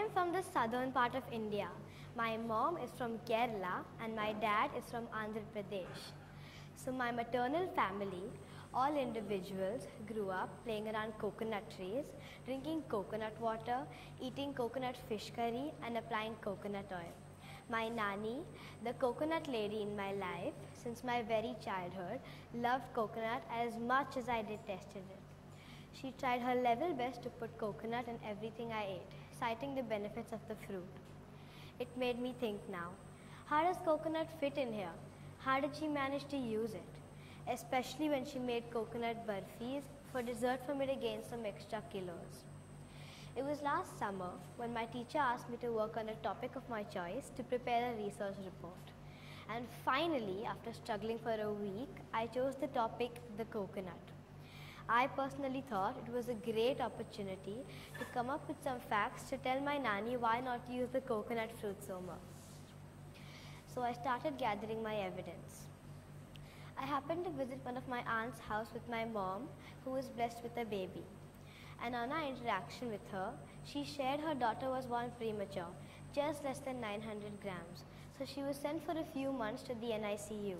am from the southern part of India. My mom is from Kerala and my dad is from Andhra Pradesh. So my maternal family, all individuals, grew up playing around coconut trees, drinking coconut water, eating coconut fish curry and applying coconut oil. My Nani, the coconut lady in my life, since my very childhood, loved coconut as much as I detested it. She tried her level best to put coconut in everything I ate, citing the benefits of the fruit. It made me think now, how does coconut fit in here? How did she manage to use it? Especially when she made coconut burfis for dessert for me to gain some extra kilos. It was last summer when my teacher asked me to work on a topic of my choice to prepare a research report. And finally, after struggling for a week, I chose the topic, the coconut. I personally thought it was a great opportunity to come up with some facts to tell my Nani why not use the coconut fruit so much. So I started gathering my evidence. I happened to visit one of my aunt's house with my mom, who was blessed with a baby. And on our interaction with her, she shared her daughter was born premature, just less than 900 grams. So she was sent for a few months to the NICU.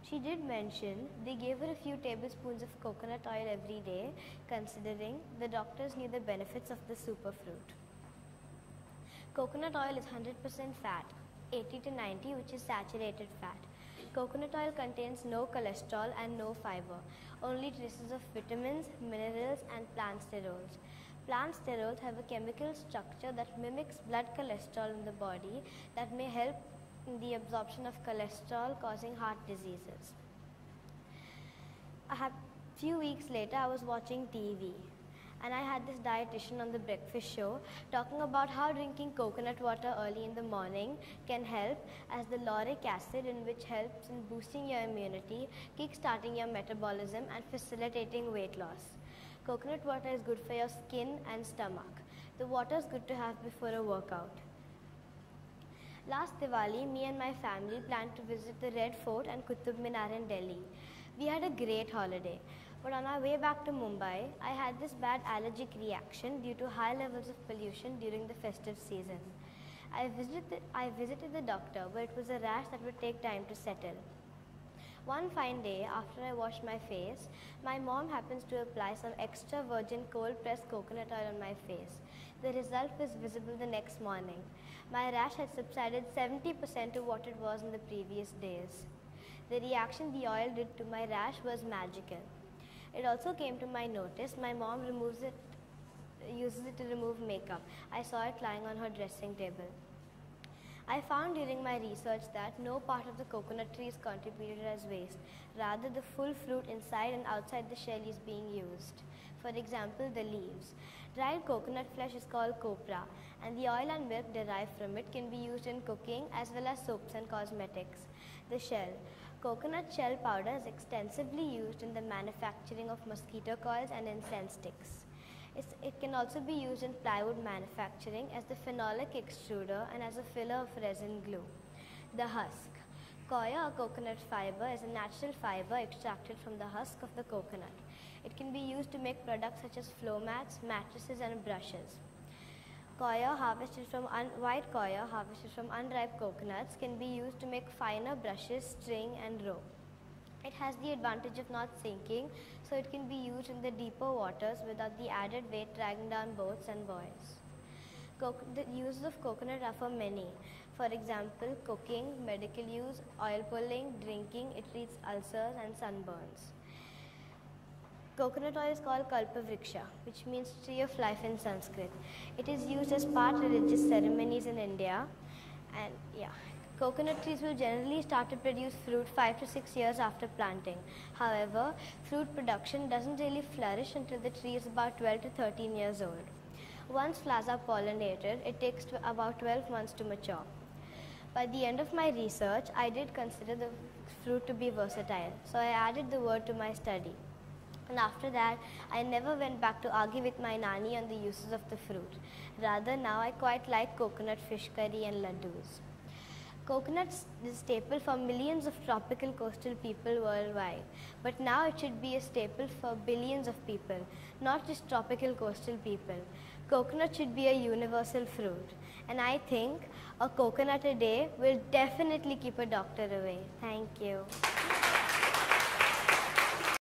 She did mention they gave her a few tablespoons of coconut oil every day, considering the doctors knew the benefits of the superfruit. Coconut oil is 100% fat, 80 to 90 which is saturated fat. Coconut oil contains no cholesterol and no fiber, only traces of vitamins, minerals and plant sterols. Plant sterols have a chemical structure that mimics blood cholesterol in the body that may help in the absorption of cholesterol causing heart diseases. A few weeks later I was watching TV and I had this dietitian on the breakfast show talking about how drinking coconut water early in the morning can help, as the lauric acid in which helps in boosting your immunity, kick-starting your metabolism and facilitating weight loss. Coconut water is good for your skin and stomach. The water is good to have before a workout. Last Diwali, me and my family planned to visit the Red Fort and Qutub Minar in Delhi. We had a great holiday, but on our way back to Mumbai, I had this bad allergic reaction due to high levels of pollution during the festive season. I visited the doctor, but it was a rash that would take time to settle. One fine day, after I washed my face, my mom happens to apply some extra virgin cold-pressed coconut oil on my face. The result was visible the next morning. My rash had subsided 70% to what it was in the previous days. The reaction the oil did to my rash was magical. It also came to my notice my mom uses it to remove makeup. I saw it lying on her dressing table. I found during my research that no part of the coconut tree is contributed as waste. Rather, the full fruit inside and outside the shell is being used. For example, the leaves. Dried coconut flesh is called copra, and the oil and milk derived from it can be used in cooking as well as soaps and cosmetics. The shell. Coconut shell powder is extensively used in the manufacturing of mosquito coils and incense sticks. It can also be used in plywood manufacturing as the phenolic extruder and as a filler of resin glue. The husk. Coir or coconut fiber is a natural fiber extracted from the husk of the coconut. It can be used to make products such as floor mats, mattresses and brushes. White coir harvested from unripe coconuts can be used to make finer brushes, string and rope. It has the advantage of not sinking, so it can be used in the deeper waters without the added weight dragging down boats and buoys. The uses of coconut are for many. For example, cooking, medical use, oil pulling, drinking. It treats ulcers and sunburns. Coconut oil is called Kalpavriksha, which means tree of life in Sanskrit. It is used as part religious ceremonies in India. And coconut trees will generally start to produce fruit 5 to 6 years after planting. However, fruit production doesn't really flourish until the tree is about 12 to 13 years old. Once flowers are pollinated, it takes about 12 months to mature. By the end of my research, I did consider the fruit to be versatile, so I added the word to my study. And after that, I never went back to argue with my Nani on the uses of the fruit. Rather, now I quite like coconut fish curry and laddus. Coconut is a staple for millions of tropical coastal people worldwide, but now it should be a staple for billions of people, not just tropical coastal people. Coconut should be a universal fruit. And I think a coconut a day will definitely keep a doctor away. Thank you.